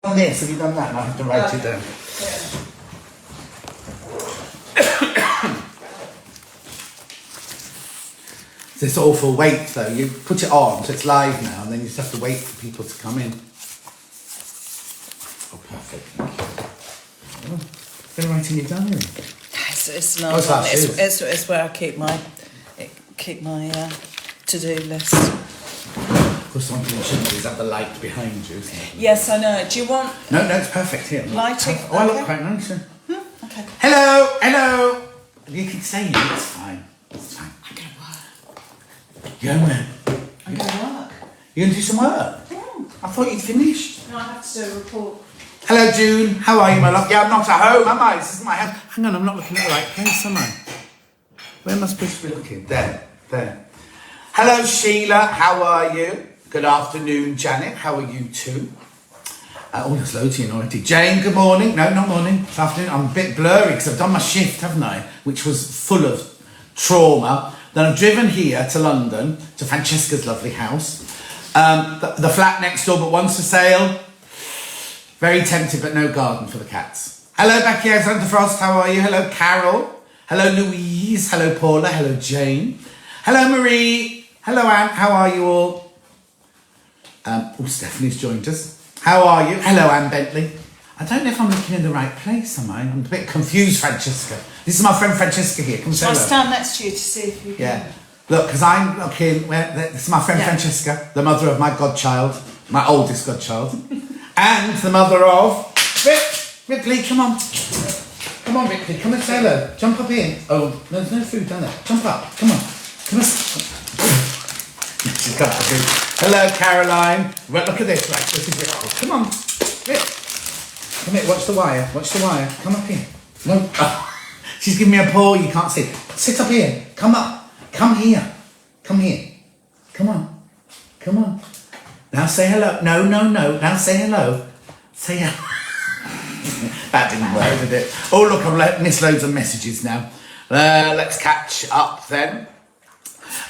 done this, have you done that? And I have to write it down. This awful wait though, you put it on, so it's live now, and then you just have to wait for people to come in. Oh, perfect. Oh, been writing it down here. It's not. It's where I keep my to-do list. Of course, one thing you shouldn't do is have the light behind you, isn't it? Yes, I know. Do you want? No, it's perfect here. Lighting. Oh, I look quite nice. Okay. Hello. You can say it. It's fine. It's fine. I'm gonna work. Yeah, man. I'm gonna work. You're gonna do some work? I thought you'd finished. No, I have to do a report. Hello, June. How are you, my love? Yeah, I'm not at home, am I? This is my house. Hang on, I'm not looking at the right place, am I? Where am I supposed to be looking? There. Hello, Sheila. How are you? Good afternoon, Janet. How are you too? There's loads in already. Jane, good morning. No, not morning. It's afternoon. I'm a bit blurry because I've done my shift, haven't I? Which was full of trauma. Then I've driven here to London, to Francesca's lovely house. The flat next door, but one's for sale. Very tempted, but no garden for the cats. Hello, Becky Alexander Frost. How are you? Hello, Carol. Hello, Louise. Hello, Paula. Hello, Jane. Hello, Marie. Hello, Anne. How are you all? Stephanie's joined us. How are you? Hello, Anne Bentley. I don't know if I'm looking in the right place, am I? I'm a bit confused, Francesca. This is my friend Francesca here. Come say hello. I'll stand next to you to see if you can. Yeah. Look, because I'm looking... This is my friend Francesca, the mother of my godchild, my oldest godchild, and the mother of... Ripley, come on. Come on, Ripley. Come and say hello. Jump up here. Oh, there's no food down there. Jump up. Come on. Come on. She's got the food. Hello, Caroline. Right, look at this. Right, this is Ripley. Come on. Rip. Come here. Watch the wire. Watch the wire. Come up here. No. Oh. She's giving me a paw. You can't see. Sit up here. Come up. Come here. Come here. Come on. Come on. Now say hello. No. Now say hello. Say hello. That didn't work, did it? Oh, look, I've missed loads of messages now. Let's catch up then.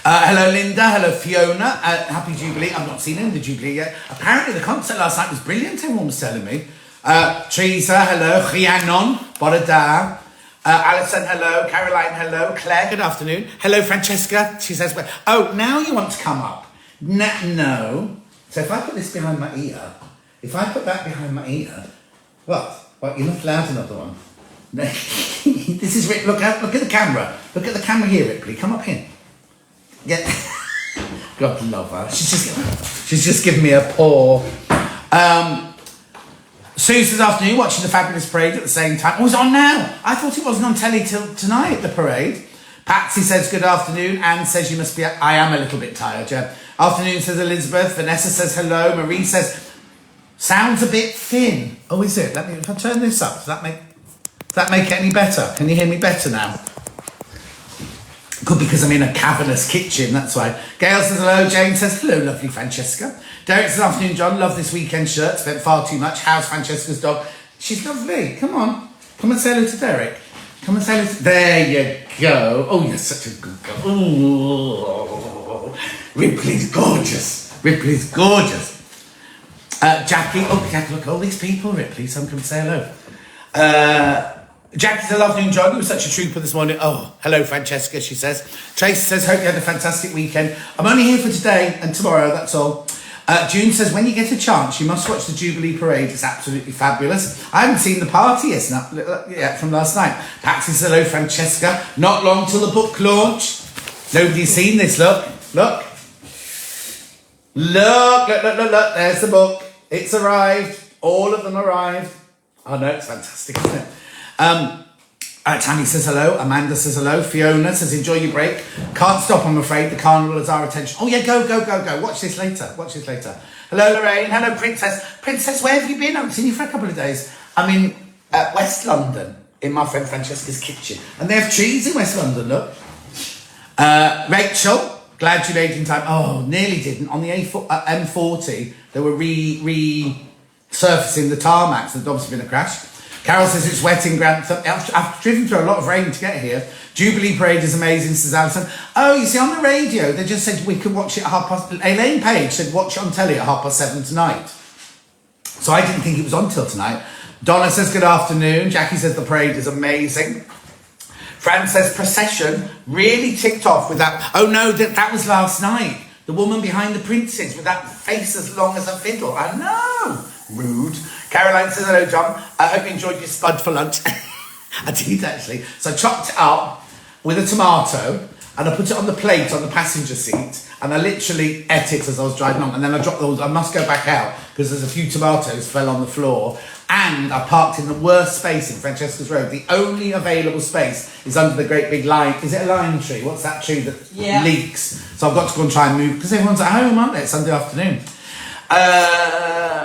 Hello, Linda. Hello, Fiona. Happy Jubilee. I've not seen her in the Jubilee yet. Apparently, the concert last night was brilliant, everyone was telling me. Teresa, hello. Rhiannon, Borada. Alison, hello. Caroline, hello. Claire, good afternoon. Hello, Francesca. She says, oh, now you want to come up? No. So if I put this behind my ear, if I put that behind my ear, what? You're not allowed another one. This is Rick. Look at the camera. Look at the camera here, Ripley. Come up here. Yeah. God love her. She's just giving me a paw. Susan's afternoon watching the Fabulous Parade at the same time. Oh, it's on now. I thought it wasn't on telly till tonight, the parade. Patsy says good afternoon. Anne says you must be... I am a little bit tired, yeah. Afternoon, says Elizabeth. Vanessa says hello. Marie says... Sounds a bit thin. Oh, is it? If I turn this up, does that make it any better? Can you hear me better now? Could be because I'm in a cavernous kitchen, that's why. Gail says hello. Jane says hello, lovely Francesca. Derek says afternoon, John. Love this weekend shirt. Spent far too much. How's Francesca's dog? She's lovely. Come on. Come and say hello to Derek. Come and say hello to... There you go. Oh, you're such a good girl. Ooh. Ripley's gorgeous. Ripley's gorgeous. Jackie, Jackie, look, all these people, Ripley, some can say hello. Jackie says, afternoon, John, you were such a trooper this morning. Oh, hello, Francesca, she says. Tracy says, hope you had a fantastic weekend. I'm only here for today and tomorrow, that's all. June says, when you get a chance, you must watch the Jubilee Parade. It's absolutely fabulous. I haven't seen the party yet from last night. Patsy says, hello, Francesca. Not long till the book launch. Nobody's seen this, look. Look. Look, there's the book. It's arrived. All of them arrived. Oh no, it's fantastic, isn't it? Tammy says hello. Amanda says hello. Fiona says enjoy your break. Can't stop, I'm afraid. The carnival is our attention. Oh yeah, go. Watch this later. Hello, Lorraine. Hello, Princess. Princess, where have you been? I haven't seen you for a couple of days. I'm in West London, in my friend Francesca's kitchen. And they have trees in West London, look. Rachel. Glad you made it in time. Oh, nearly didn't. On the M40, they were resurfacing the tarmac, so there's obviously been a crash. Carol says it's wet in Grantham. I've driven through a lot of rain to get here. Jubilee Parade is amazing, says Alison. Oh, you see, on the radio, they just said we could watch it at 7:30. Elaine Page said watch it on telly at 7:30 tonight. So I didn't think it was on till tonight. Donna says good afternoon. Jackie says the parade is amazing. Fran says procession really ticked off with that. Oh no, that was last night. The woman behind the princes with that face as long as a fiddle. I know. Rude. Caroline says hello, John. I hope you enjoyed your spud for lunch. I did actually. So I chopped it up with a tomato and I put it on the plate on the passenger seat and I literally ate it as I was driving on, and then I dropped those. I must go back out because there's a few tomatoes fell on the floor, and I parked in the worst space in Francesca's Road. The only available space is under the great big lime. Is it a lime tree? What's that tree that leaks? So I've got to go and try and move because everyone's at home, aren't they? It's Sunday afternoon.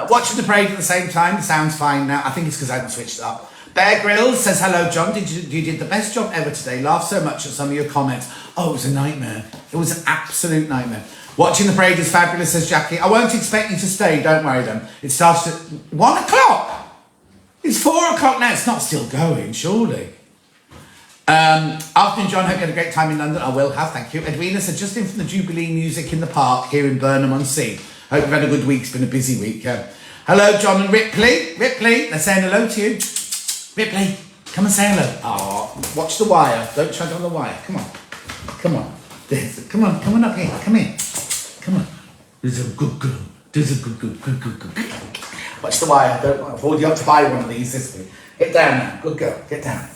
Watching the parade at the same time sounds fine now. I think it's because I haven't switched it up. Bear Grylls says, hello, John. You did the best job ever today. Laughed so much at some of your comments. Oh, it was a nightmare. It was an absolute nightmare. Watching the parade is fabulous, says Jackie. I won't expect you to stay. Don't worry, then. It starts at 1 o'clock. It's 4 o'clock now. It's not still going, surely. Afternoon, John. Hope you had a great time in London. I will have, thank you. Edwina said, just in from the Jubilee music in the park here in Burnham-on-Sea. Hope you've had a good week. It's been a busy week. Hello, John and Ripley. Ripley, they're saying hello to you. Ripley, come and say hello. Oh, watch the wire. Don't tread on the wire. Come on. Come on. Come on up here. Come here. Come on. There's a good girl. There's a good. Watch the wire. Don't afford you up to buy one of these this week. Get down now. Good girl. Get down.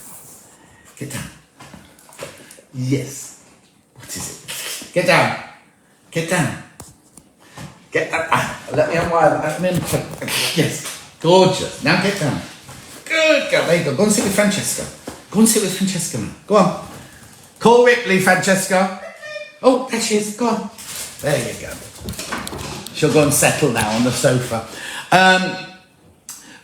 Get down. Yes. What is it? Get down. Get down. Get down. Let me unwire that. Yes. Gorgeous. Now get down. Good girl. There you go. Go and sit with Francesca. Go and sit with Francesca now. Go on. Call Ripley, Francesca. Oh, there she is. Go on. There you go. She'll go and settle now on the sofa.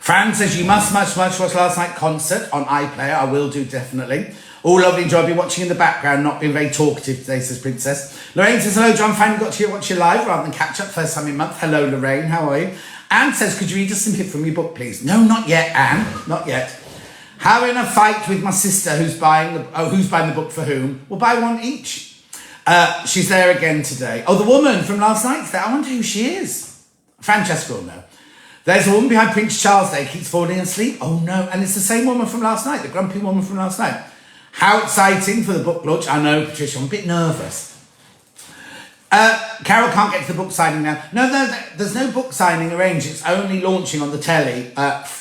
Fran says, you must watch last night's concert on iPlayer. I will do, definitely. All lovely, enjoy. I've been watching in the background, not being very talkative today, says Princess. Lorraine says, hello, John. Finally got to watch you live rather than catch up. First time in a month. Hello, Lorraine. How are you? Anne says, could you read a snippet from your book, please? No, not yet, Anne. Not yet. Having a fight with my sister who's buying the book for whom? We'll buy one each. She's there again today. Oh, the woman from last night's there. I wonder who she is. Francesca will know. There's a woman behind Prince Charles Day keeps falling asleep. Oh no, and it's the same woman from last night, the grumpy woman from last night. How exciting for the book launch. I know, Patricia, I'm a bit nervous. Carol can't get to the book signing now. No, there's no book signing arranged. It's only launching on the telly,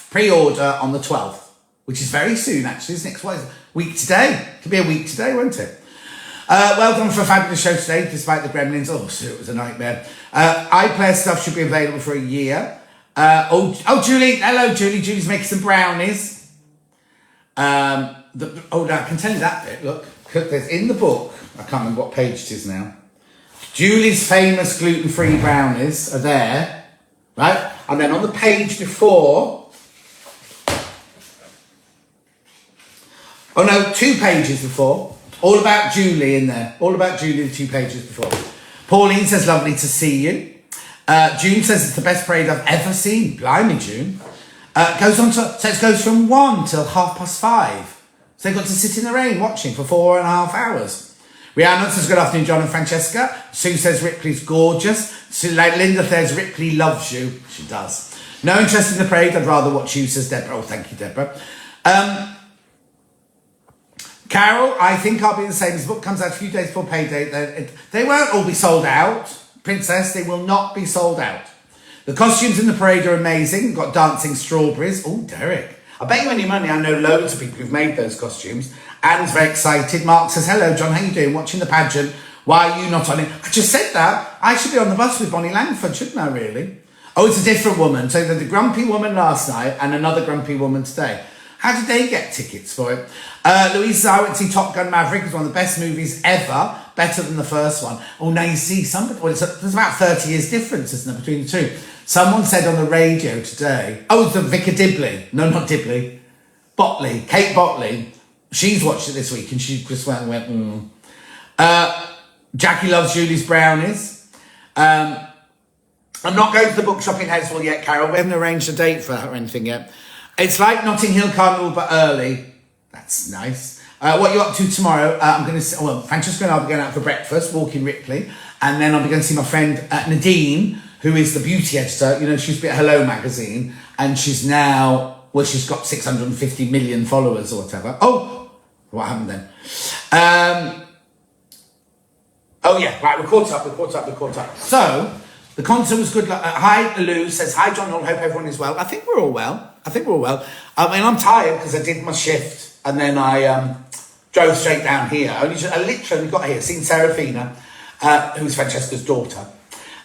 pre-order on the 12th, which is very soon, actually, isn't it? What is it? Week today. Could be a week today, won't it? Well done for a fabulous show today, despite the gremlins. Oh, so it was a nightmare. iPlayer stuff should be available for a year. Julie. Hello, Julie. Julie's making some brownies. Now I can tell you that bit. Look, there's in the book, I can't remember what page it is now. Julie's famous gluten-free brownies are there, right? And then on the page before, 2 pages before, all about Julie in there. All about Julie, the 2 pages before. Pauline says, lovely to see you. June says it's the best parade I've ever seen. Blimey, June. It goes from 1 till 5:30. So they've got to sit in the rain watching for 4.5 hours. Rihanna says, good afternoon, John and Francesca. Sue says, Ripley's gorgeous. Linda says, Ripley loves you. She does. No interest in the parade. I'd rather watch you, says Deborah. Oh, thank you, Deborah. Carol, I think I'll be the same. This book comes out a few days before payday. They won't all be sold out. Princess, they will not be sold out. The costumes in the parade are amazing. We've got dancing strawberries. Oh, Derek. I bet you any money I know loads of people who've made those costumes. Anne's very excited. Mark says, hello, John. How you doing? Watching the pageant. Why are you not on it? I just said that. I should be on the bus with Bonnie Langford, shouldn't I, really? Oh, it's a different woman. So there's the grumpy woman last night and another grumpy woman today. How did they get tickets for it? Louise says, I went to see Top Gun Maverick. It's one of the best movies ever. Better than the first one. Oh, now you see, there's about 30 years difference, isn't there, between the two? Someone said on the radio today, it's the Vicar Dibley. No, not Dibley. Botley. Kate Botley. She's watched it this week and she just went. Jackie loves Julie's brownies. I'm not going to the bookshop in Heswell yet, Carol. We haven't arranged a date for that or anything yet. It's like Notting Hill Carnival, but early. That's nice. What are you up to tomorrow? Francesca and I'll be going out for breakfast, walking Ripley. And then I'll be going to see my friend Nadine, who is the beauty editor. You know, she's been at Hello magazine, and she's now, well, she's got 650 million followers or whatever. Oh, what happened then? Oh yeah, right, we're caught up. So, the concert was good. Hi, Lou says, hi, John, I hope everyone is well. I think we're all well. I mean, I'm tired because I did my shift and then I drove straight down here. I literally got here, seen Serafina, who's Francesca's daughter.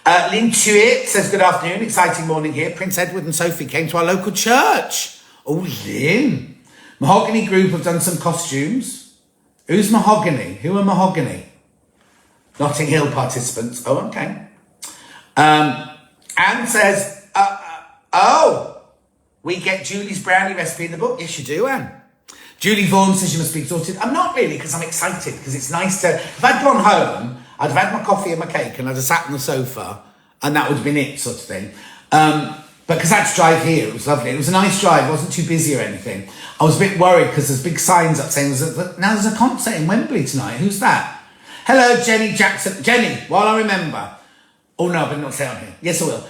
Lynn Tuitt says, good afternoon, exciting morning here. Prince Edward and Sophie came to our local church. Oh, Lynn. Mahogany Group have done some costumes. Who's Mahogany? Who are Mahogany? Notting Hill participants. Oh, okay. Anne says, we get Julie's brownie recipe in the book. Yes, you do, Anne. Julie Vaughan says you must be exhausted. I'm not really, because I'm excited, because it's nice to... If I'd gone home, I'd have had my coffee and my cake, and I'd have sat on the sofa, and that would have been it, sort of thing. But because I had to drive here, it was lovely. It was a nice drive. It wasn't too busy or anything. I was a bit worried, because there's big signs up saying, now there's a concert in Wembley tonight. Who's that? Hello, Jenny Jackson. Jenny, while I remember... Oh, no, but not say on here. Yes, I will.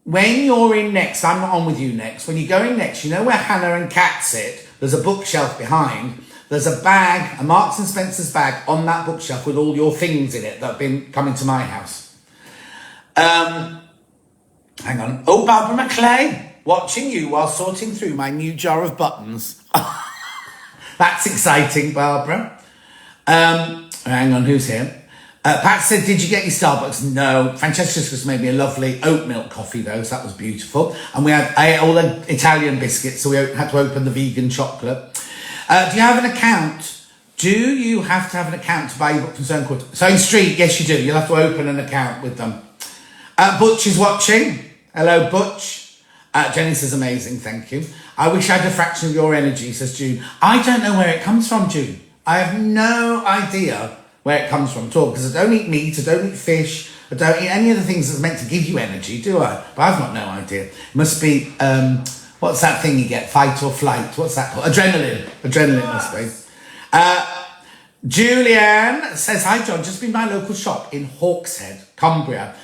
When you're in next, I'm not on with you next. When you're going next, you know where Hannah and Kat sit? There's a bookshelf behind. There's a bag, a Marks and Spencer's bag on that bookshelf with all your things in it that have been coming to my house. Hang on. Oh, Barbara McClay, watching you while sorting through my new jar of buttons. That's exciting, Barbara. Hang on, who's here? Pat said, did you get your Starbucks? No. Francesca's just made me a lovely oat milk coffee, though, so that was beautiful. And I ate all the Italian biscuits, so we had to open the vegan chocolate. Do you have an account? Do you have to have an account to buy your book from Sewing Street? Yes, you do. You'll have to open an account with them. Butch is watching. Hello, Butch. Jenny says, amazing, thank you. I wish I had a fraction of your energy, says June. I don't know where it comes from, June. I have no idea where it comes from at all, because I don't eat meat, I don't eat fish, I don't eat any of the things that's meant to give you energy, do I? But I've got no idea. It must be, what's that thing you get? Fight or flight? What's that called? Adrenaline. Adrenaline must be. Julianne says, hi John, just been to my local shop in Hawkshead, Cumbria.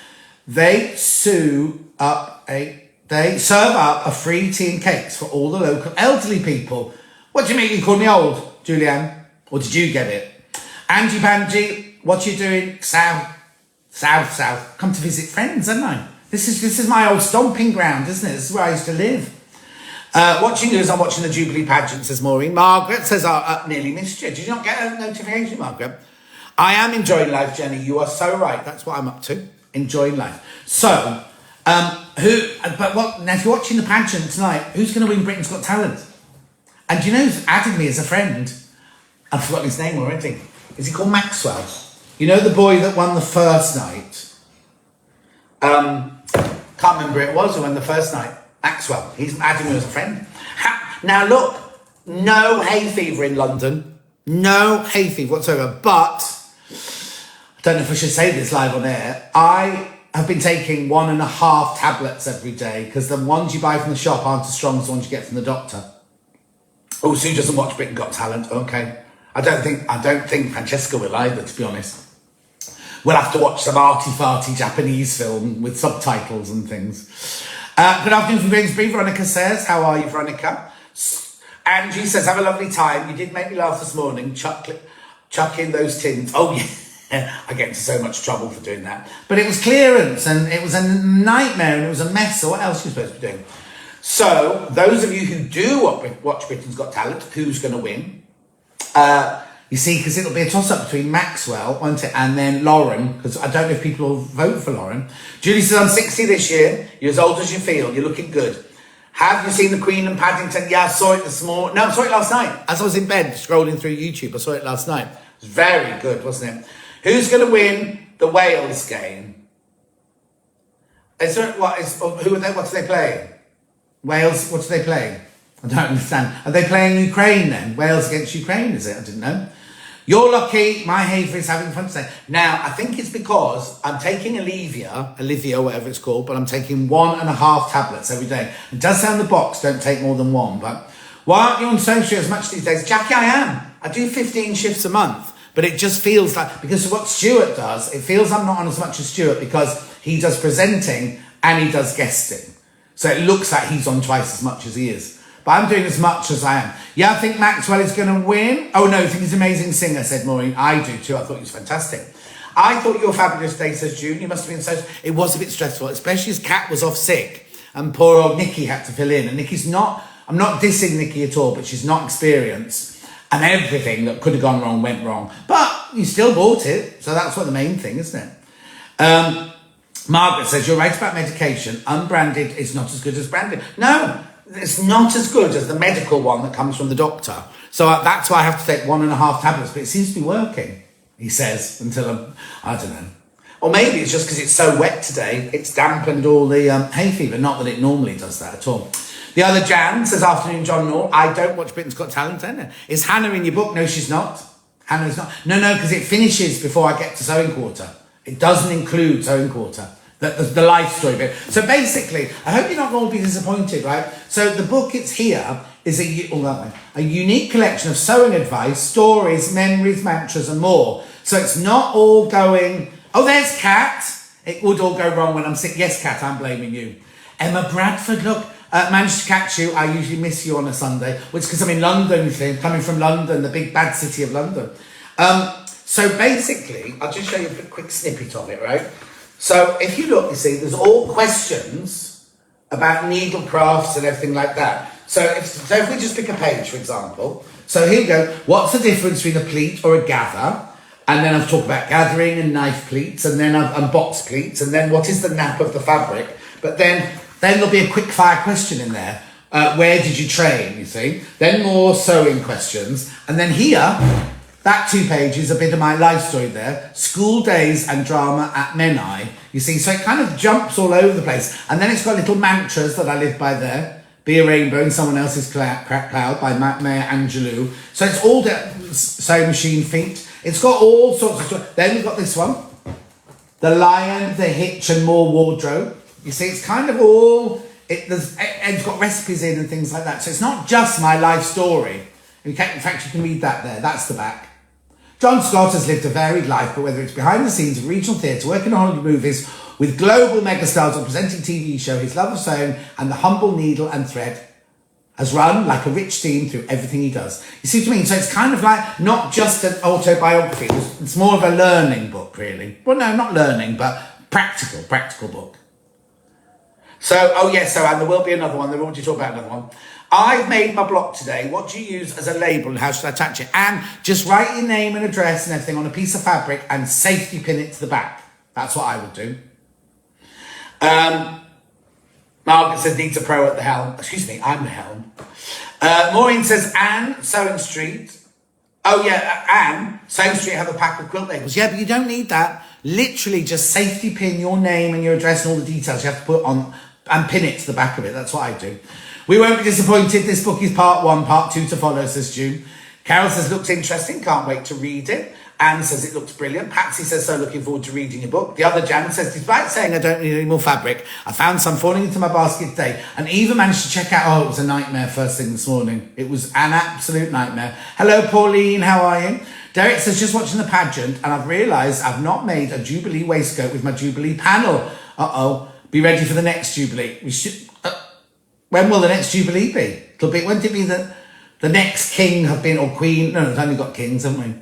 They serve up a free tea and cakes for all the local elderly people. What do you mean you call me old, Julianne? Or did you get it? Angie Banji, what you doing? South. Come to visit friends, haven't I? This is my old stomping ground, isn't it? This is where I used to live. Watching you as I'm watching the Jubilee pageant, says Maureen. Margaret says, I nearly missed you. Did you not get a notification, Margaret? I am enjoying life, Jenny. You are so right. That's what I'm up to. Enjoying life. So, now if you're watching the pageant tonight, who's going to win Britain's Got Talent? And do you know who's added me as a friend? I've forgotten his name already. Is he called Maxwell? You know the boy that won the first night? Can't remember who it was who won the first night. Maxwell. He's adding me as a friend. Now look, no hay fever in London. No hay fever whatsoever. But, I don't know if I should say this live on air, I have been taking 1.5 tablets every day because the ones you buy from the shop aren't as strong as the ones you get from the doctor. Oh, Sue doesn't watch Britain Got Talent. Okay. I don't think Francesca will either, to be honest. We'll have to watch some arty-farty Japanese film with subtitles and things. Good afternoon from Grimsby. Veronica says, how are you, Veronica? Angie says, have a lovely time. You did make me laugh this morning. Chuck in those tins. Oh, yeah. I get into so much trouble for doing that. But it was clearance, and it was a nightmare, and it was a mess. So what else are you supposed to be doing? So, those of you who do watch Britain's Got Talent, who's going to win? You see, because it'll be a toss-up between Maxwell, won't it, and then Lauren, because I don't know if people will vote for Lauren. Julie says, I'm 60 this year. You're as old as you feel. You're looking good. Have you seen The Queen and Paddington? Yeah, I saw it this morning. No, I saw it last night. As I was in bed, scrolling through YouTube, I saw it last night. It was very good, wasn't it? Who's going to win the Wales game? What are they playing? Wales, what do they play? I don't understand. Are they playing Ukraine then? Wales against Ukraine, is it? I didn't know. You're lucky. My Haver is having fun today. Now, I think it's because I'm taking Olivia, whatever it's called, but I'm taking 1.5 tablets every day. It does say on the box, don't take more than one, but why aren't you on social as much these days? Jackie, I am. I do 15 shifts a month, but it just feels like, because of what Stuart does, it feels I'm not on as much as Stuart because he does presenting and he does guesting. So it looks like he's on twice as much as he is. But I'm doing as much as I am. Yeah, I think Maxwell is going to win. Oh no, I think he's an amazing singer, said Maureen. I do too. I thought he was fantastic. I thought you were fabulous today, says June. You must have been so... It was a bit stressful, especially as Kat was off sick and poor old Nikki had to fill in. And Nikki's not... I'm not dissing Nikki at all, but she's not experienced. And everything that could have gone wrong went wrong. But you still bought it. So that's what the main thing, isn't it? Margaret says, you're right about medication. Unbranded is not as good as branded. No, it's not as good as the medical one that comes from the doctor. So that's why I have to take 1.5 tablets. But it seems to be working, he says, until I don't know. Or maybe it's just because it's so wet today, it's dampened all the hay fever. Not that it normally does that at all. The other Jan says, afternoon, John Nor. I don't watch Britain's Got Talent, then. Is Hannah in your book? No, she's not. Hannah's not. No, because it finishes before I get to Sewing Quarter. It doesn't include Sewing Quarter, the life story bit. So basically, I hope you're not going to be disappointed, right? So the book it's here is a unique collection of sewing advice, stories, memories, mantras, and more. So it's not all going, oh, there's Kat. It would all go wrong when I'm sick. Yes, Kat, I'm blaming you. Emma Bradford, look. Managed to catch you. I usually miss you on a Sunday, which because I'm in London, you think, coming from London, the big bad city of London. So basically, I'll just show you a quick snippet of it, right? So if you look, you see, there's all questions about needle crafts and everything like that. So if we just pick a page, for example. So here we go. What's the difference between a pleat or a gather? And then I've talked about gathering and knife pleats, and then and box pleats, and then what is the nap of the fabric? But then there'll be a quick fire question in there. Where did you train, you see? Then more sewing questions. And then here, that 2 pages, a bit of my life story there. School days and drama at Menai. You see, so it kind of jumps all over the place. And then it's got little mantras that I live by there. Be a rainbow in someone else's cloud by Maya Angelou. So it's all the sewing machine feet. It's got all sorts of stuff. Then we've got this one. The Lion, the Hitch and more wardrobe. You see, it's kind of all, it's got recipes in and things like that. So it's not just my life story. In fact, you can read that there. That's the back. John Scott has lived a varied life, but whether it's behind the scenes of regional theatre, working on Hollywood movies, with global megastars or presenting TV show, his love of sewing and the humble needle and thread has run like a rich theme through everything he does. You see what I mean? So it's kind of like not just an autobiography. It's more of a learning book, really. Well, no, not learning, but practical book. So, oh yes, so and there will be another one. They've already talked about another one. I've made my block today. What do you use as a label and how should I attach it? And just write your name and address and everything on a piece of fabric and safety pin it to the back. That's what I would do. Margaret says, needs a pro at the helm. Excuse me, I'm the helm. Maureen says, Anne, Sewing Street. Oh yeah, Anne, Sewing Street have a pack of quilt labels. Yeah, but you don't need that. Literally just safety pin your name and your address and all the details you have to put on and pin it to the back of it. That's what I do. We won't be disappointed. This book is part 1, part 2 to follow, says June. Carol says, looks interesting. Can't wait to read it. Anne says, it looks brilliant. Patsy says, so looking forward to reading your book. The other Jan says, despite saying I don't need any more fabric, I found some falling into my basket today and even managed to check out, it was a nightmare first thing this morning. It was an absolute nightmare. Hello, Pauline. How are you? Derek says, just watching the pageant and I've realised I've not made a Jubilee waistcoat with my Jubilee panel. Be ready for the next Jubilee. We should. When will the next Jubilee be? Won't it be that the next king have been, or queen? No, we've only got kings, haven't we?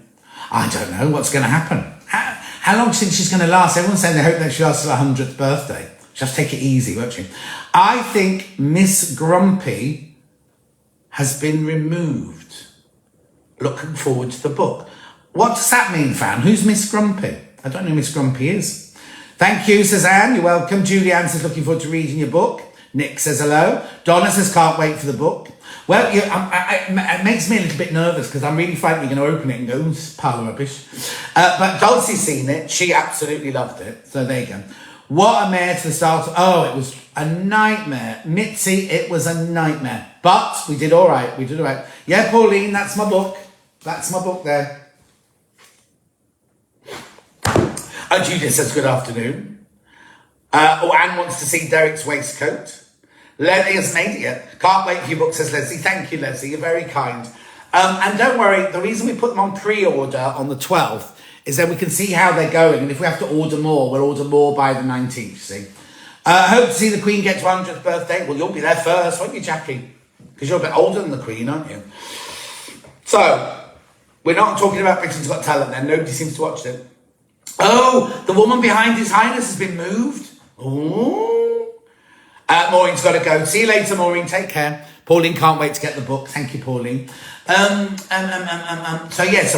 I don't know what's going to happen. How long do you think she's going to last? Everyone's saying they hope that she lasts till her 100th birthday. She'll have to take it easy, won't she? I think Miss Grumpy has been removed. Looking forward to the book. What does that mean, Fan? Who's Miss Grumpy? I don't know who Miss Grumpy is. Thank you, says Anne. You're welcome. Julianne says, looking forward to reading your book. Nick says hello. Donna says, can't wait for the book. Well, it makes me a little bit nervous because I'm really frightened you're going to open it and go, it's a pile of rubbish. But Dulcie's seen it. She absolutely loved it. So there you go. What a mare to the start. Oh, it was a nightmare. Mitzi, it was a nightmare. But we did all right. We did all right. Yeah, Pauline, that's my book. That's my book there. Oh, Judith says, good afternoon. Anne wants to see Derek's waistcoat. Leslie hasn't made it yet. Can't wait for your book, says Leslie. Thank you, Leslie. You're very kind. And don't worry, the reason we put them on pre-order on the 12th is that we can see how they're going. And if we have to order more, we'll order more by the 19th, you see. Hope to see the Queen get to 100th birthday. Well, you'll be there first, won't you, Jackie? Because you're a bit older than the Queen, aren't you? So, we're not talking about Britain's Got Talent then. Nobody seems to watch it. Oh, the woman behind His Highness has been moved. Ooh. Maureen's got to go. See you later, Maureen. Take care. Pauline can't wait to get the book. Thank you, Pauline. So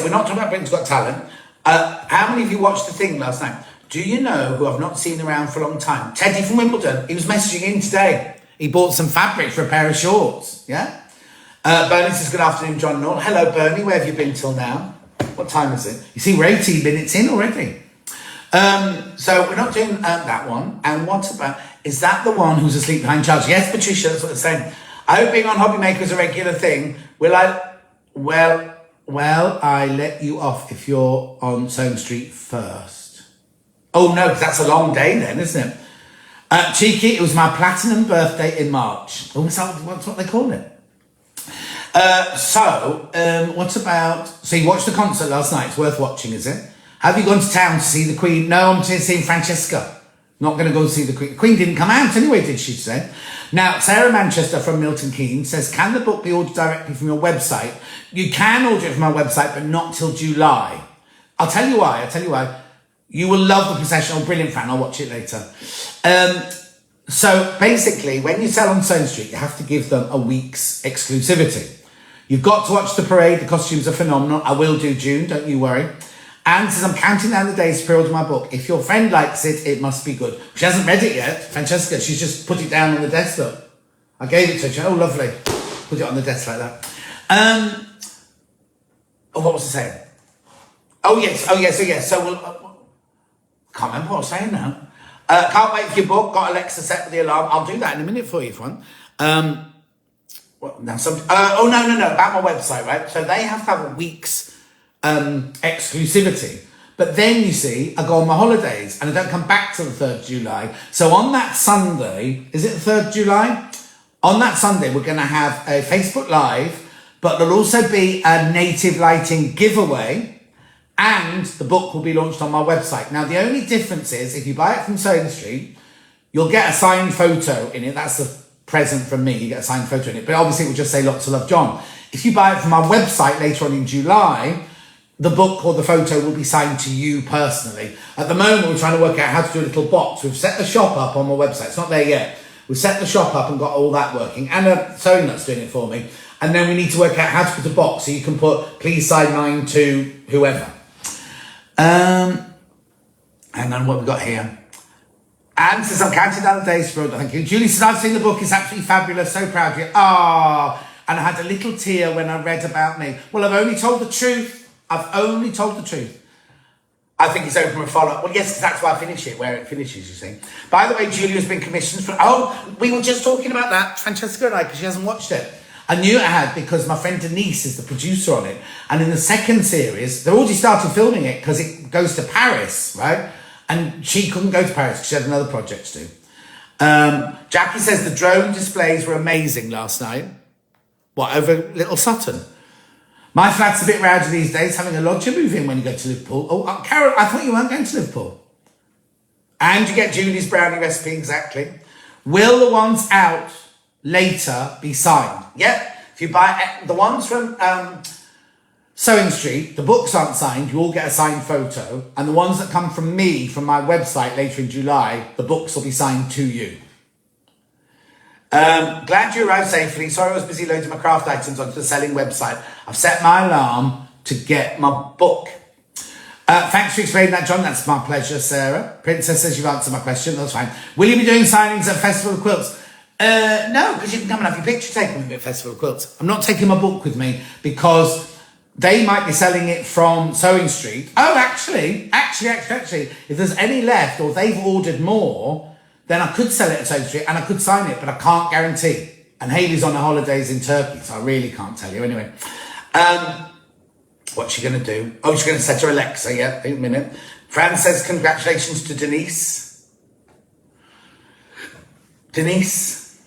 we're not talking about Britain's Got Talent. How many of you watched the thing last night? Do you know who I've not seen around for a long time? Teddy from Wimbledon. He was messaging in today. He bought some fabric for a pair of shorts. Yeah? Bernie says, good afternoon, John Norton. Hello, Bernie. Where have you been till now? What time is it? You see, we're 18 minutes in already. So we're not doing that one. And what about, is that the one who's asleep behind Charles? Yes, Patricia, that's what they're saying. I hope being on Hobby Maker is a regular thing. Well, I let you off if you're on Sewing Street first. Oh no, because that's a long day then, isn't it? Cheeky, it was my platinum birthday in March. Oh, what's what they call it? What about... So you watched the concert last night. It's worth watching, is it? Have you gone to town to see the Queen? No, I'm seeing Francesca. Not going to go and see the Queen. The Queen didn't come out anyway, did she say? Now, Sarah Manchester from Milton Keynes says, can the book be ordered directly from your website? You can order it from our website, but not till July. I'll tell you why. You will love the processional. Brilliant fan. I'll watch it later. So basically, when you sell on Sewing Street, you have to give them a week's exclusivity. You've got to watch the parade. The costumes are phenomenal. I will do June. Don't you worry. Anne says, I'm counting down the days to pre-order my book. If your friend likes it, it must be good. She hasn't read it yet, Francesca. She's just put it down on the desk, though. I gave it to her. Oh, lovely. Put it on the desk like that. What was I saying? Oh, yes. So we'll... can't remember what I was saying now. Can't wait for your book. Got Alexa set with the alarm. I'll do that in a minute for you, if you want. No. About my website, right? So they have to have a week's exclusivity. But then, you see, I go on my holidays and I don't come back till the 3rd of July. So on that Sunday, is it the 3rd of July? On that Sunday, we're going to have a Facebook Live, but there'll also be a Native Lighting giveaway, and the book will be launched on my website. Now, the only difference is if you buy it from Sewing Street, you'll get a signed photo in it. That's the present from me. You get a signed photo in it. But obviously, it will just say lots of love, John. If you buy it from our website later on in July, the book or the photo will be signed to you personally. At the moment, we're trying to work out how to do a little box. We've set the shop up on my website. It's not there yet. We've set the shop up and got all that working. Anna Sewing Nut's doing it for me. And then we need to work out how to put a box so you can put, please sign mine to whoever. Hang on, what we've got here. Anne says, I'm counting down the days for it. Thank you. Julie says, I've seen the book. It's absolutely fabulous. So proud of you. And I had a little tear when I read about me. Well, I've only told the truth. I think it's open for follow-up. Well, yes, because that's why I finish it, where it finishes, you see. By the way, Julia's been commissioned for... Oh, we were just talking about that, Francesca and I, because she hasn't watched it. I knew I had because my friend Denise is the producer on it. And in the second series, they're already started filming it because it goes to Paris, right? And she couldn't go to Paris because she had another project to do. Jackie says the drone displays were amazing last night. What, over Little Sutton? My flat's a bit rowdy these days, having a lodger move in when you go to Liverpool. Oh, Carol, I thought you weren't going to Liverpool. And you get Julie's brownie recipe, exactly. Will the ones out later be signed? Yep. If you buy the ones from Sewing Street, the books aren't signed, you all get a signed photo. And the ones that come from me, from my website later in July, the books will be signed to you. Glad you arrived safely. Sorry I was busy loading my craft items onto the selling website. I've set my alarm to get my book. Thanks for explaining that, John. That's my pleasure, Sarah. Princess says you've answered my question. That's fine. Will you be doing signings at Festival of Quilts? No, because you can come and have your picture taken with me at Festival of Quilts. I'm not taking my book with me because they might be selling it from Sewing Street. Oh, actually, if there's any left or they've ordered more, then I could sell it at Sewing Street and I could sign it, but I can't guarantee. And Hayley's on the holidays in Turkey, so I really can't tell you. Anyway, what's she going to do? Oh, she's going to set her Alexa, yeah, wait a minute. Fran says congratulations to Denise. Denise?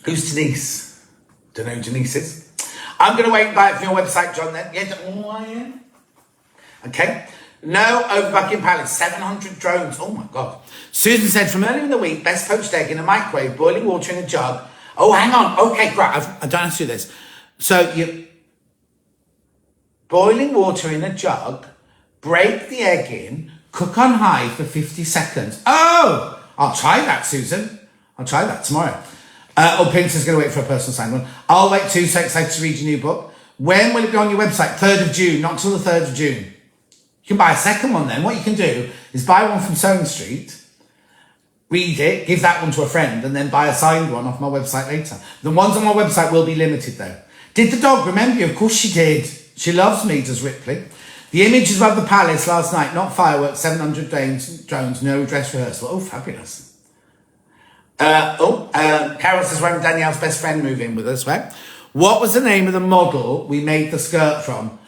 Who's Denise? Don't know who Denise is. I'm going to wait and buy it from your website, John, then. Yeah, I am. Okay. No, over Buckingham Palace, 700 drones. Oh my God. Susan said, from earlier in the week, best poached egg in a microwave, boiling water in a jug. Oh, hang on. Okay, great. I don't have to do this. So you boiling water in a jug, break the egg in, cook on high for 50 seconds. Oh, I'll try that, Susan. I'll try that tomorrow. Pinter's going to wait for a personal signed one. I'll wait too, so excited to read your new book. When will it be on your website? 3rd of June, not till the 3rd of June. You can buy a second one then. What you can do is buy one from Sewing Street, read it, give that one to a friend, and then buy a signed one off my website later. The ones on my website will be limited though. Did the dog remember you? Of course she did. She loves me, does Ripley. The images of the palace last night, not fireworks, 700 drones, no dress rehearsal. Oh, fabulous. Carol says, when Danielle's best friend move in with us, right? What was the name of the model we made the skirt from?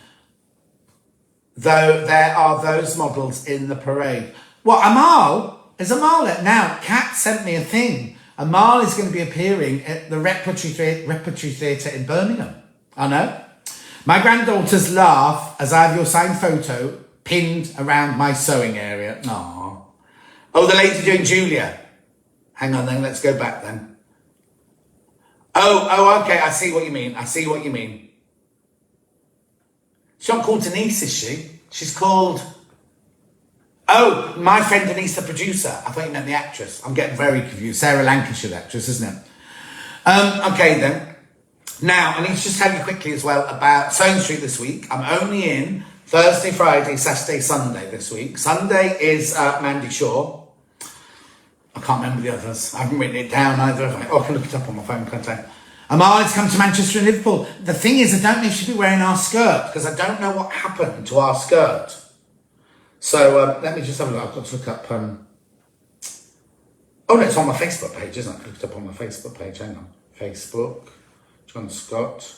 Though there are those models in the parade. What, Amal? Is Amal there? Now, Kat sent me a thing. Amal is going to be appearing at the Repertory Theatre in Birmingham. I know. My granddaughters laugh as I have your signed photo pinned around my sewing area. Aww. Oh, the lady doing Julia. Hang on then, let's go back then. Oh, okay, I see what you mean. She's not called Denise, is she? She's called... Oh, my friend Denise, the producer. I thought you meant the actress. I'm getting very confused. Sarah Lancashire, the actress, isn't it? Okay then. Now, I need to just tell you quickly as well about Sewing Street this week. I'm only in Thursday, Friday, Saturday, Sunday this week. Sunday is Mandy Shaw. I can't remember the others. I haven't written it down either. I can look it up on my phone, can't I? Amal's come to Manchester and Liverpool. The thing is, I don't know if she'll be wearing our skirt because I don't know what happened to our skirt. So let me just have a look. I've got to look up... Oh, no, it's on my Facebook page, isn't it? I looked it up on my Facebook page. Hang on. Facebook. John Scott.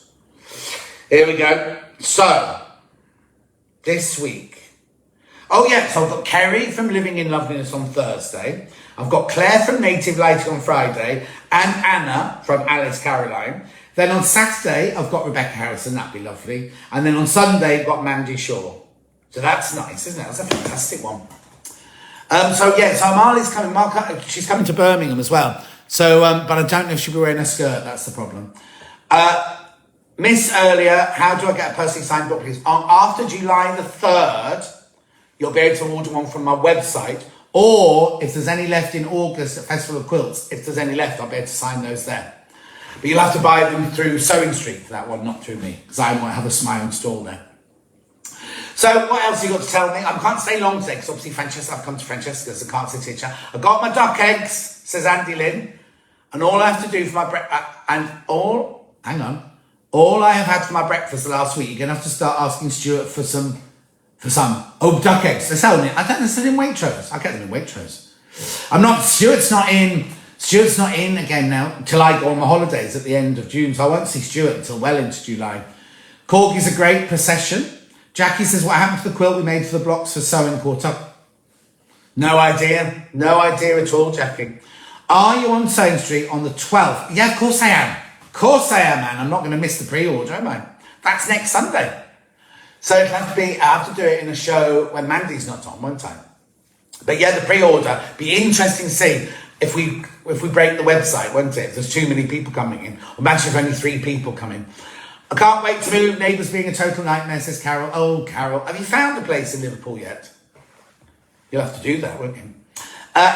Here we go. So, this week. Oh, yeah, so I've got Kerry from Living in Loveliness on Thursday. I've got Claire from Native Lighting on Friday. And Anna from Alice Caroline. Then on Saturday, I've got Rebecca Harrison. That'd be lovely. And then on Sunday, I've got Mandy Shaw. So that's nice, isn't it? That's a fantastic one. So Marley's coming. She's coming to Birmingham as well. So, but I don't know if she'll be wearing a skirt. That's the problem. Miss earlier, how do I get a personally signed book, please? After July the 3rd, you'll be able to order one from my website. Or if there's any left in August at Festival of Quilts, if there's any left, I'll be able to sign those there. But you'll have to buy them through Sewing Street for that one, not through me, because I might have my own stall there. So what else have you got to tell me? I can't stay long today because obviously I've come to Francesca's. I can't sit here. I got my duck eggs, says Andy Lynn, and all I have to do for my all I have had for my breakfast the last week, you're going to have to start asking Stuart for some. Oh, duck eggs. They're selling it. I don't know, they're in Waitrose. I get them in Waitrose. Stuart's not in again now until I go on my holidays at the end of June, so I won't see Stuart until well into July. Corgis a great procession. Jackie says, what happened to the quilt we made for the blocks for sewing caught up? No idea at all, Jackie. Are you on Sewing Street on the 12th? Yeah, of course I am. Man. I'm not going to miss the pre-order, am I? That's next Sunday. So I have to do it in a show when Mandy's not on, won't I? But yeah, the pre-order, be interesting to see if we break the website, won't it? If there's too many people coming in. Imagine if only 3 people come in. I can't wait to move. Neighbours being a total nightmare, says Carol. Oh, Carol, have you found a place in Liverpool yet? You'll have to do that, won't you?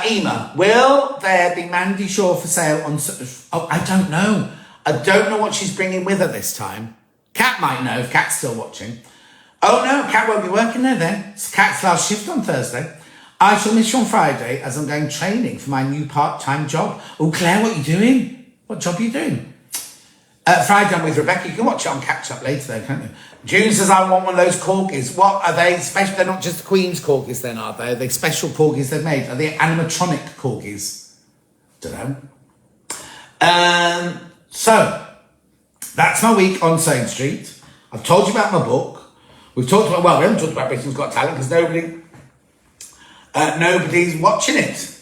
Ema, will there be Mandy Shaw for sale on... Oh, I don't know. I don't know what she's bringing with her this time. Kat might know if Kat's still watching. Oh, no, Kat won't be working there then. It's Kat's last shift on Thursday. I shall miss you on Friday as I'm going training for my new part-time job. Oh, Claire, what are you doing? What job are you doing? Friday I'm with Rebecca. You can watch it on catch-up later though, can't you? June says, I want one of those corgis. What are they? Special? They're not just the Queen's corgis then, are they? Are they special corgis they've made? Are they animatronic corgis? Don't know. So, that's my week on Sewing Street. I've told you about my book. We haven't talked about Britain's Got Talent because nobody's watching it.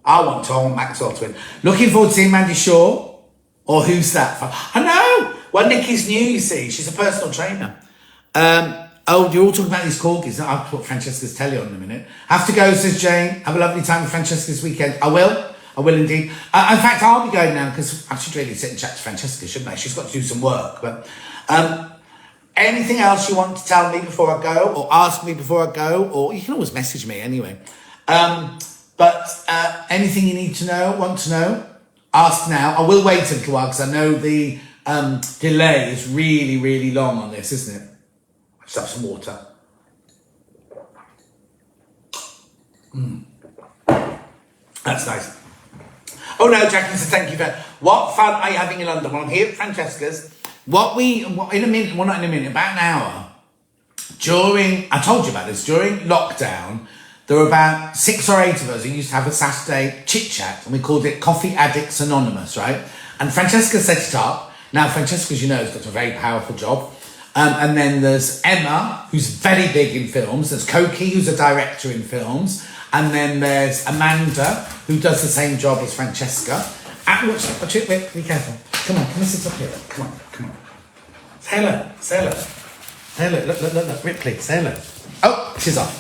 I want Tom Maxwell to win. Looking forward to seeing Mandy Shaw. Or who's that? I know. Well, Nikki's new, you see. She's a personal trainer. Oh, you're all talking about these corgis. I'll put Francesca's telly on in a minute. Have to go, says Jane. Have a lovely time with Francesca this weekend. I will indeed. In fact, I'll be going now because I should really sit and chat to Francesca, shouldn't I? She's got to do some work. But anything else you want to tell me before I go, or ask me before I go, or you can always message me anyway. But anything you need to know, want to know, ask now. I will wait a little while because I know the delay is really, really long on this, isn't it? Just have some water. That's nice. Oh no, Jackie said thank you for what fun are you having in London? Well, I'm here at Francesca's. In a minute, well not in a minute, about an hour. I told you about this, during lockdown, there were about 6 or 8 of us who used to have a Saturday chit chat, and we called it Coffee Addicts Anonymous, right? And Francesca set it up. Now, Francesca, as you know, has got a very powerful job. And then there's Emma, who's very big in films. There's Koki, who's a director in films. And then there's Amanda, who does the same job as Francesca. Watch it, wait, be careful. Come on sit up here. Come on. Say hello. Say hello, look, Ripley, say hello. Oh, she's off.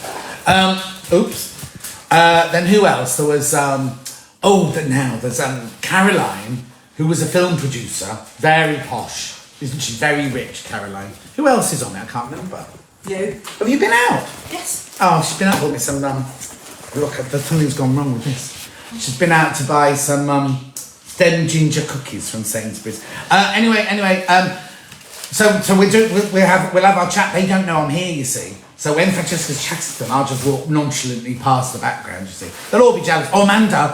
Oops. Then who else? There was, there's Caroline, who was a film producer, very posh. Isn't she very rich, Caroline? Who else is on there? I can't remember. You. Have you been out? Yes. Oh, she's been out bought me some, look, something's gone wrong with this. She's been out to buy some, Stem ginger cookies from Sainsbury's. Anyway, so we'll have our chat. They don't know I'm here, you see. So when Francesca's chatting to them, I'll just walk nonchalantly past the background, you see. They'll all be jealous. Oh, Amanda,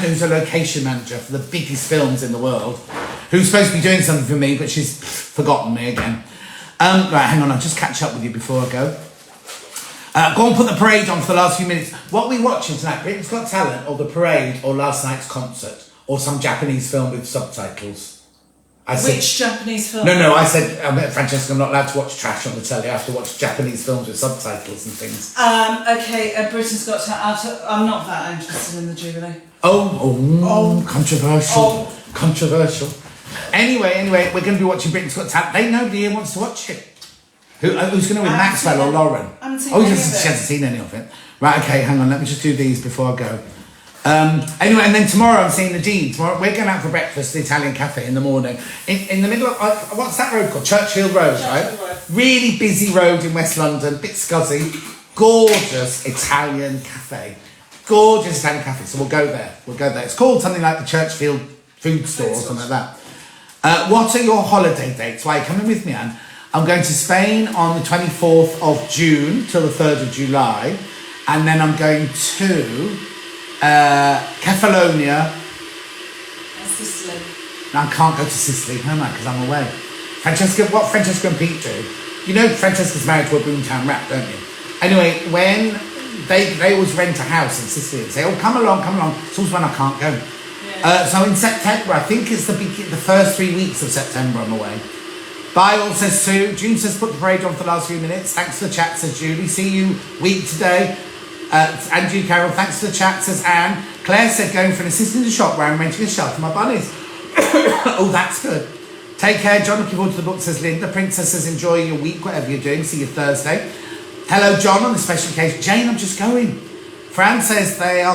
who's a location manager for the biggest films in the world, who's supposed to be doing something for me, but she's forgotten me again. Right, hang on, I'll just catch up with you before I go. Go and put the parade on for the last few minutes. What are we watching tonight? Britain's Got Talent, or the parade, or last night's concert, or some Japanese film with subtitles? Which Japanese film? No, I said, Francesca, I'm not allowed to watch trash on the telly. I have to watch Japanese films with subtitles and things. Okay, Britain's Got Talent. I'm not that interested in the Jubilee. Controversial. Anyway, we're going to be watching Britain's Got Talent. Nobody here wants to watch it. Who's going to win, Maxwell or Lauren? She hasn't seen any of it. Right, okay, hang on, let me just do these before I go. Anyway, and then tomorrow I'm seeing Nadine. Tomorrow we're going out for breakfast at the Italian cafe in the morning. In the middle of, what's that road called? Churchill Road, right? Really busy road in West London, bit scuzzy. Gorgeous Italian cafe. So we'll go there. It's called something like the Churchfield Food Store or something like that. What are your holiday dates? Why are you coming with me, Anne? I'm going to Spain on the 24th of June till the 3rd of July. And then I'm going to Kefalonia. Sicily. No, I can't go to Sicily, can I? Because I'm away. What Francesca and Pete do, you know Francesca's married to a Boomtown Rat, don't you? Anyway, when they always rent a house in Sicily and say, oh, come along. It's always when I can't go. Yeah. So in September, I think it's the first 3 weeks of September I'm away. Bye all, says Sue. June says put the parade on for the last few minutes. Thanks for the chat, says Julie. See you week today. And you, Carol, thanks for the chat, says Anne. Claire said going for an assistant in the shop where I'm renting a shelf for my bunnies. Oh, that's good. Take care, John. Looking forward to the book, says Linda. Princess says enjoy your week, whatever you're doing. See you Thursday. Hello, John, on the special occasion. Jane, I'm just going. Fran says they're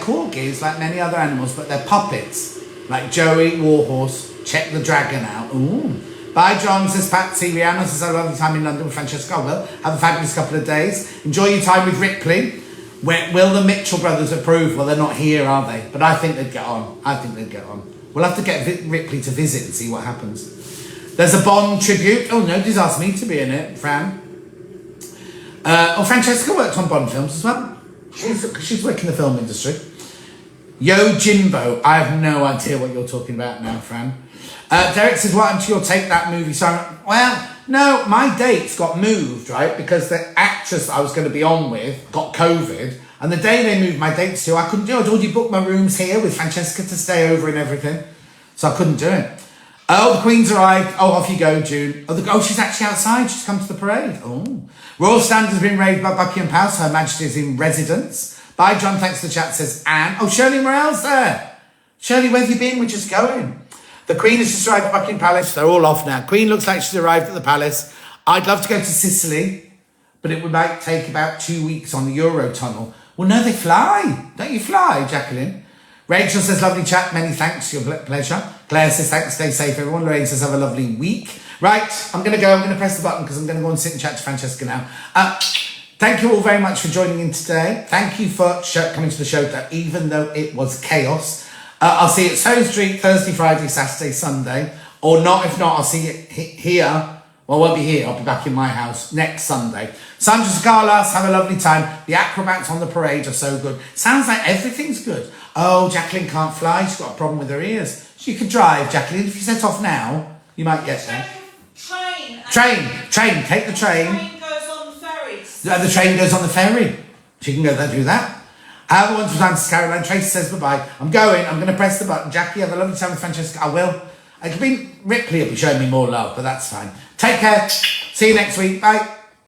corgis like many other animals, but they're puppets. Like Joey, Warhorse. Check the dragon out. Ooh. Bye, John, says Patsy. Rihanna says, I have a lovely time in London with Francesca. Well, have a fabulous couple of days. Enjoy your time with Ripley. Will the Mitchell brothers approve? Well, they're not here, are they? But I think they'd get on. We'll have to get Ripley to visit and see what happens. There's a Bond tribute. Oh, nobody's asked me to be in it, Fran. Francesca worked on Bond films as well. She's working in the film industry. Yo, Jimbo. I have no idea what you're talking about now, Fran. Derek says, what happened to your Take That movie? So well, no, my dates got moved, right? Because the actress I was going to be on with got COVID. And the day they moved my dates to, I couldn't do it. I'd already booked my rooms here with Francesca to stay over and everything. So I couldn't do it. Oh, the Queen's arrived. Oh, off you go, June. Oh, she's actually outside. She's come to the parade. Oh. Royal Standard has been raised by Buckingham Palace. Her Majesty is in residence. Bye, John. Thanks for the chat, says Anne. Oh, Shirley Morell's there. Shirley, where have you been? We're just going. The Queen has just arrived at Buckingham Palace. They're all off now. Queen looks like she's arrived at the palace. I'd love to go to Sicily. but it might take about 2 weeks on the Eurotunnel. Well, no, they fly. Don't you fly, Jacqueline? Rachel says, lovely chat, many thanks, your pleasure. Claire says, thanks, stay safe, everyone. Lorraine says, have a lovely week. Right, I'm going to go. I'm going to press the button because I'm going to go and sit and chat to Francesca now. Thank you all very much for joining in today. Thank you for coming to the show, even though it was chaos. I'll see you at Stone Street Thursday, Friday, Saturday, Sunday. Or not, if not, I'll see you here. Well, I won't be here. I'll be back in my house next Sunday. Sandra Scalas, have a lovely time. The acrobats on the parade are so good. Sounds like everything's good. Oh, Jacqueline can't fly. She's got a problem with her ears. She could drive, Jacqueline. If you set off now, you might get there. Train. Take the train. The train goes on the ferry. The train goes on the ferry. She can go there, do that. Have a wonderful time, Caroline. Tracy says bye-bye. I'm going to press the button. Jackie, have a lovely time with Francesca. I will. It could be Ripley will be showing me more love, but that's fine. Take care. See you next week. Bye.